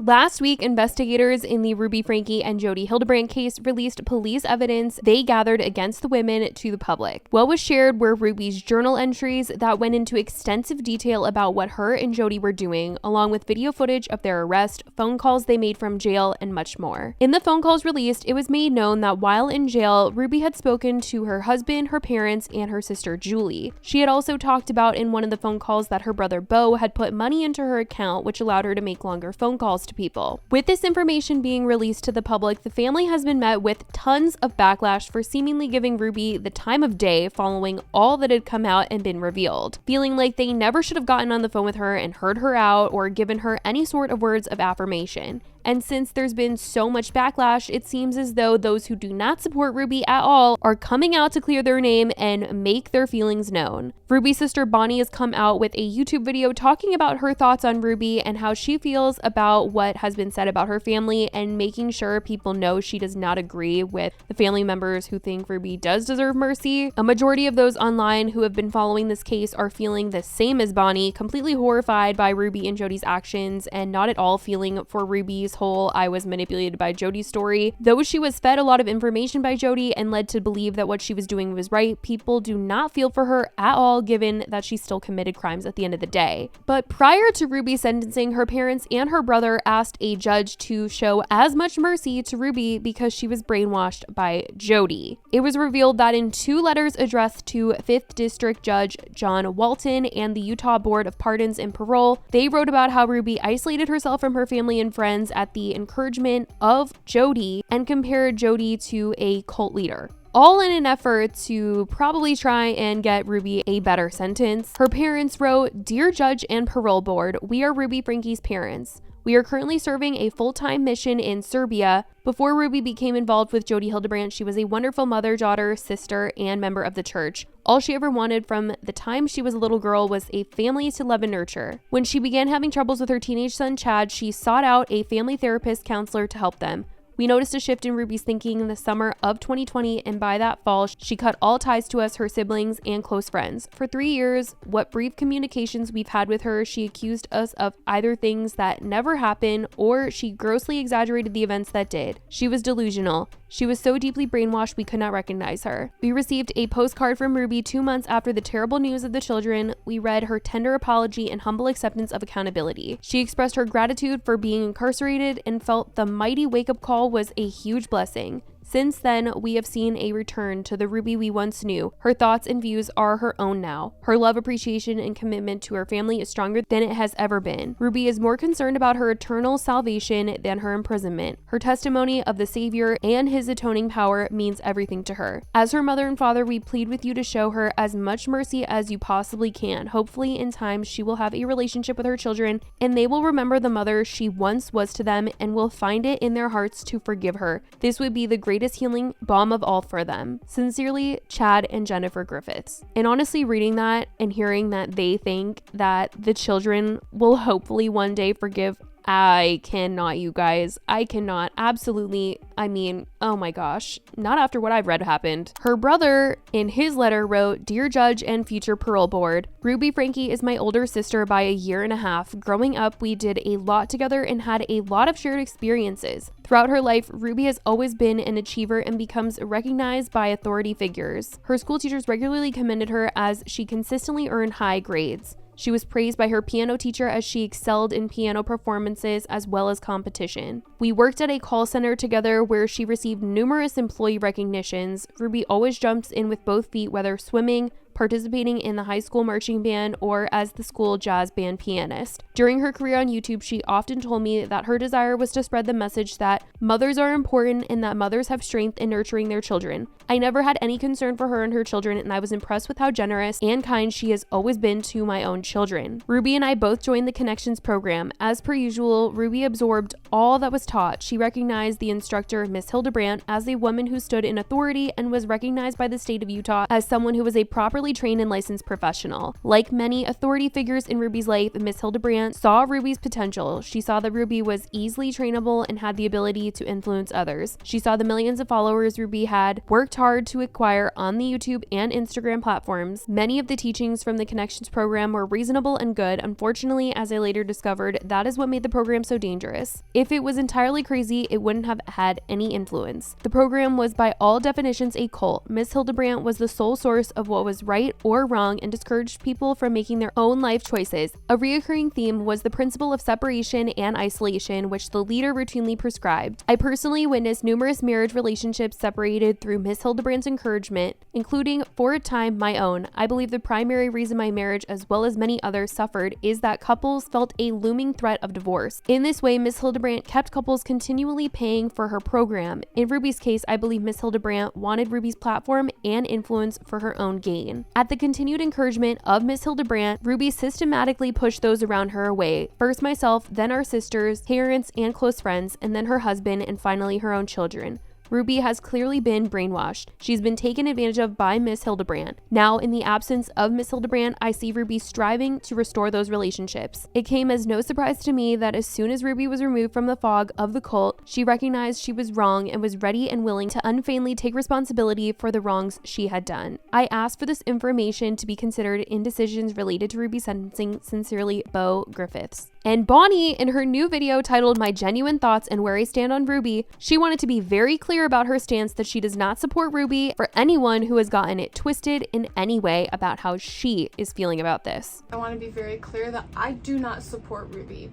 Last week, investigators in the Ruby Franke and Jodi Hildebrandt case released police evidence they gathered against the women to the public. What was shared were Ruby's journal entries that went into extensive detail about what her and Jodi were doing, along with video footage of their arrest, phone calls they made from jail, and much more. In the phone calls released, it was made known that while in jail, Ruby had spoken to her husband, her parents, and her sister Julie. She had also talked about in one of the phone calls that her brother Bo had put money into her account, which allowed her to make longer phone calls to people. With this information being released to the public, the family has been met with tons of backlash for seemingly giving Ruby the time of day following all that had come out and been revealed, feeling like they never should have gotten on the phone with her and heard her out or given her any sort of words of affirmation. And since there's been so much backlash, it seems as though those who do not support Ruby at all are coming out to clear their name and make their feelings known. Ruby's sister Bonnie has come out with a YouTube video talking about her thoughts on Ruby and how she feels about what has been said about her family, and making sure people know she does not agree with the family members who think Ruby does deserve mercy. A majority of those online who have been following this case are feeling the same as Bonnie, completely horrified by Ruby and Jodi's actions and not at all feeling for Ruby's whole "I was manipulated by Jodi" story. Though she was fed a lot of information by Jodi and led to believe that what she was doing was right, people do not feel for her at all, given that she still committed crimes at the end of the day. But prior to Ruby's sentencing, her parents and her brother asked a judge to show as much mercy to Ruby because she was brainwashed by Jodi. It was revealed that in 2 letters addressed to 5th District Judge John Walton and the Utah Board of Pardons and Parole, they wrote about how Ruby isolated herself from her family and friends at the encouragement of Jodi and compared Jodi to a cult leader, all in an effort to probably try and get Ruby a better sentence. Her parents wrote, "Dear Judge and Parole Board, we are Ruby Franke's parents. We are currently serving a full-time mission in Serbia. Before Ruby became involved with Jodi Hildebrandt, she was a wonderful mother, daughter, sister, and member of the church. All she ever wanted from the time she was a little girl was a family to love and nurture. When she began having troubles with her teenage son, Chad, she sought out a family therapist counselor to help them. We noticed a shift in Ruby's thinking in the summer of 2020, and by that fall, she cut all ties to us, her siblings, and close friends. For 3 years, what brief communications we've had with her, she accused us of either things that never happened or she grossly exaggerated the events that did. She was delusional. She was so deeply brainwashed we could not recognize her. We received a postcard from Ruby 2 months after the terrible news of the children. We read her tender apology and humble acceptance of accountability. She expressed her gratitude for being incarcerated and felt the mighty wake-up call was a huge blessing. Since then, we have seen a return to the Ruby we once knew. Her thoughts and views are her own now. Her love, appreciation, and commitment to her family is stronger than it has ever been. Ruby is more concerned about her eternal salvation than her imprisonment. Her testimony of the Savior and his atoning power means everything to her. As her mother and father, we plead with you to show her as much mercy as you possibly can. Hopefully, in time, she will have a relationship with her children, and they will remember the mother she once was to them and will find it in their hearts to forgive her. This would be the greatest healing balm of all for them. Sincerely, Chad and Jennifer Griffiths." And honestly, reading that and hearing that they think that the children will hopefully one day forgive, I cannot, you guys. I cannot. Absolutely. I mean, oh my gosh. Not after what I've read happened. Her brother, in his letter, wrote, "Dear Judge and future parole board, Ruby Franke is my older sister by a year and a half. Growing up, we did a lot together and had a lot of shared experiences. Throughout her life, Ruby has always been an achiever and becomes recognized by authority figures. Her school teachers regularly commended her as she consistently earned high grades. She was praised by her piano teacher as she excelled in piano performances as well as competition. We worked at a call center together where she received numerous employee recognitions. Ruby always jumps in with both feet, whether swimming, participating in the high school marching band, or as the school jazz band pianist. During her career on YouTube, she often told me that her desire was to spread the message that mothers are important and that mothers have strength in nurturing their children. I never had any concern for her and her children, and I was impressed with how generous and kind she has always been to my own children. Ruby and I both joined the Connections program. As per usual, Ruby absorbed all that was taught. She recognized the instructor, Miss Hildebrandt, as a woman who stood in authority and was recognized by the state of Utah as someone who was a properly fully trained and licensed professional. Like many authority figures in Ruby's life, Miss Hildebrandt saw Ruby's potential. She saw that Ruby was easily trainable and had the ability to influence others. She saw the millions of followers Ruby had worked hard to acquire on the YouTube and Instagram platforms. Many of the teachings from the Connections program were reasonable and good. Unfortunately, as I later discovered, that is what made the program so dangerous. If it was entirely crazy, it wouldn't have had any influence. The program was by all definitions a cult. Miss Hildebrandt was the sole source of what was right or wrong and discouraged people from making their own life choices. A recurring theme was the principle of separation and isolation, which the leader routinely prescribed. I personally witnessed numerous marriage relationships separated through Miss Hildebrandt's encouragement, including, for a time, my own. I believe the primary reason my marriage, as well as many others, suffered is that couples felt a looming threat of divorce. In this way, Miss Hildebrandt kept couples continually paying for her program. In Ruby's case, I believe Miss Hildebrandt wanted Ruby's platform and influence for her own gain. At the continued encouragement of Miss Hildebrandt, Ruby systematically pushed those around her away. First myself, then our sisters, parents, and close friends, and then her husband, and finally her own children. Ruby has clearly been brainwashed. She's been taken advantage of by Miss Hildebrandt. Now, in the absence of Miss Hildebrandt, I see Ruby striving to restore those relationships. It came as no surprise to me that as soon as Ruby was removed from the fog of the cult, she recognized she was wrong and was ready and willing to unfeignedly take responsibility for the wrongs she had done. I asked for this information to be considered in decisions related to Ruby's sentencing. Sincerely, Beau Griffiths. And Bonnie, in her new video titled My Genuine Thoughts and Where I Stand on Ruby, she wanted to be very clear about her stance that she does not support Ruby for anyone who has gotten it twisted in any way about how she is feeling about this. I want to be very clear that I do not support Ruby.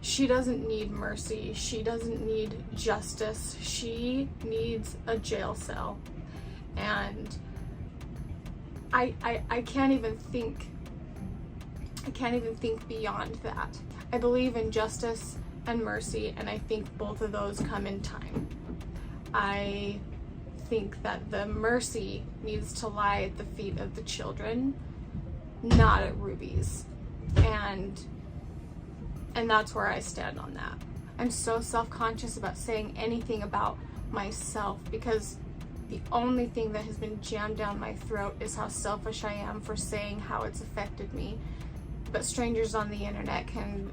She doesn't need mercy. She doesn't need justice. She needs a jail cell. And I can't even think beyond that. I believe in justice and mercy, and I think both of those come in time. I think that the mercy needs to lie at the feet of the children, not at Ruby's. And that's where I stand on that. I'm so self-conscious about saying anything about myself because the only thing that has been jammed down my throat is how selfish I am for saying how it's affected me. But strangers on the internet can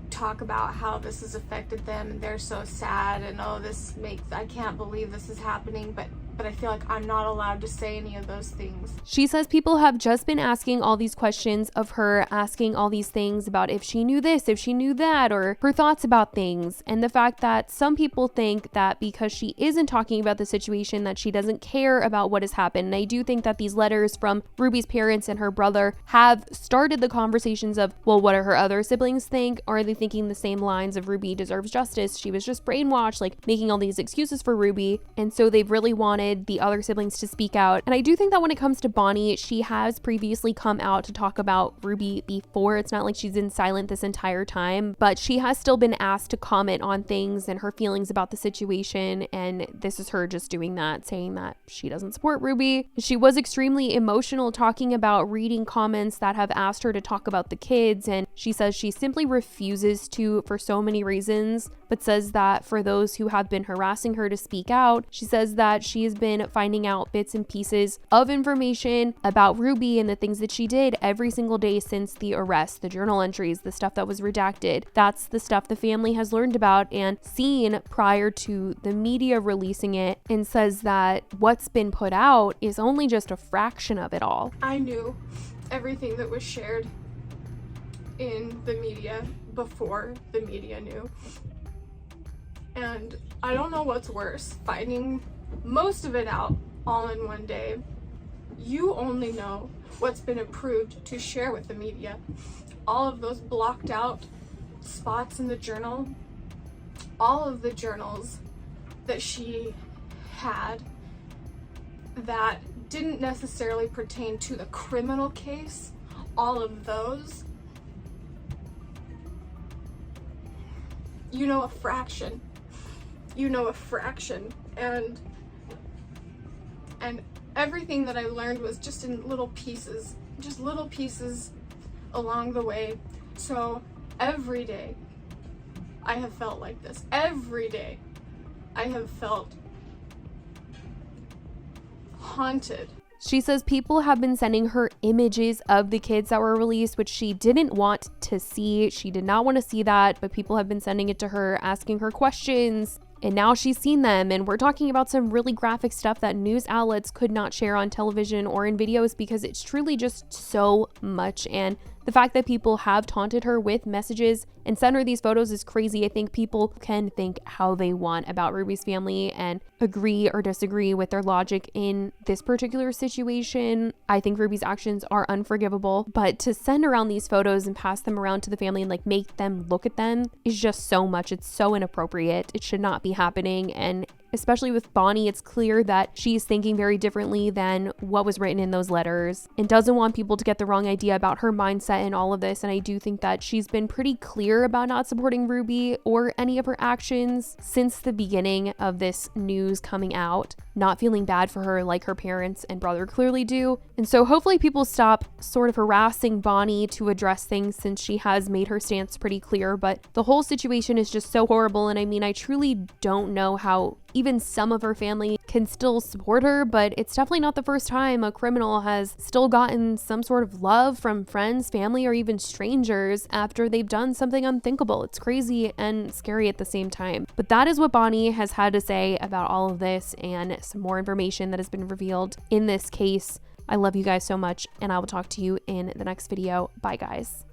talk about how this has affected them and they're so sad and I can't believe this is happening, but I feel like I'm not allowed to say any of those things. She says people have just been asking all these questions of her, asking all these things about if she knew this, if she knew that, or her thoughts about things. And the fact that some people think that because she isn't talking about the situation that she doesn't care about what has happened. And I do think that these letters from Ruby's parents and her brother have started the conversations of, well, what do her other siblings think? Or are they thinking the same lines of Ruby deserves justice? She was just brainwashed, like making all these excuses for Ruby. And so they've really wanted the other siblings to speak out. And I do think that when it comes to Bonnie, she has previously come out to talk about Ruby before. It's not like she's been silent this entire time, but she has still been asked to comment on things and her feelings about the situation. And this is her just doing that, saying that she doesn't support Ruby. She was extremely emotional talking about reading comments that have asked her to talk about the kids. And she says she simply refuses to for so many reasons, but says that for those who have been harassing her to speak out, she says that she has been finding out bits and pieces of information about Ruby and the things that she did every single day since the arrest, the journal entries, the stuff that was redacted. That's the stuff the family has learned about and seen prior to the media releasing it, and says that what's been put out is only just a fraction of it all. I knew everything that was shared in the media before the media knew. And I don't know what's worse, finding most of it out all in one day. You only know what's been approved to share with the media. All of those blocked out spots in the journal, all of the journals that she had that didn't necessarily pertain to the criminal case, all of those, you know a fraction. You know a fraction. And everything that I learned was just in little pieces along the way. So every day I have felt like this. Every day I have felt haunted. She says people have been sending her images of the kids that were released, which she didn't want to see. She did not want to see that, but people have been sending it to her, asking her questions. And now she's seen them, and we're talking about some really graphic stuff that news outlets could not share on television or in videos because it's truly just so much. And the fact that people have taunted her with messages and sent her these photos is crazy. I think people can think how they want about Ruby's family and agree or disagree with their logic in this particular situation. I think Ruby's actions are unforgivable, but to send around these photos and pass them around to the family and like make them look at them is just so much. It's so inappropriate. It should not be happening. And especially with Bonnie, it's clear that she's thinking very differently than what was written in those letters and doesn't want people to get the wrong idea about her mindset in all of this. And I do think that she's been pretty clear about not supporting Ruby or any of her actions since the beginning of this news coming out, not feeling bad for her like her parents and brother clearly do. And so hopefully people stop sort of harassing Bonnie to address things since she has made her stance pretty clear. But the whole situation is just so horrible. And I mean, I truly don't know how even some of her family can still support her, but it's definitely not the first time a criminal has still gotten some sort of love from friends, family, or even strangers after they've done something unthinkable. It's crazy and scary at the same time. But that is what Bonnie has had to say about all of this and some more information that has been revealed in this case. I love you guys so much, and I will talk to you in the next video. Bye, guys.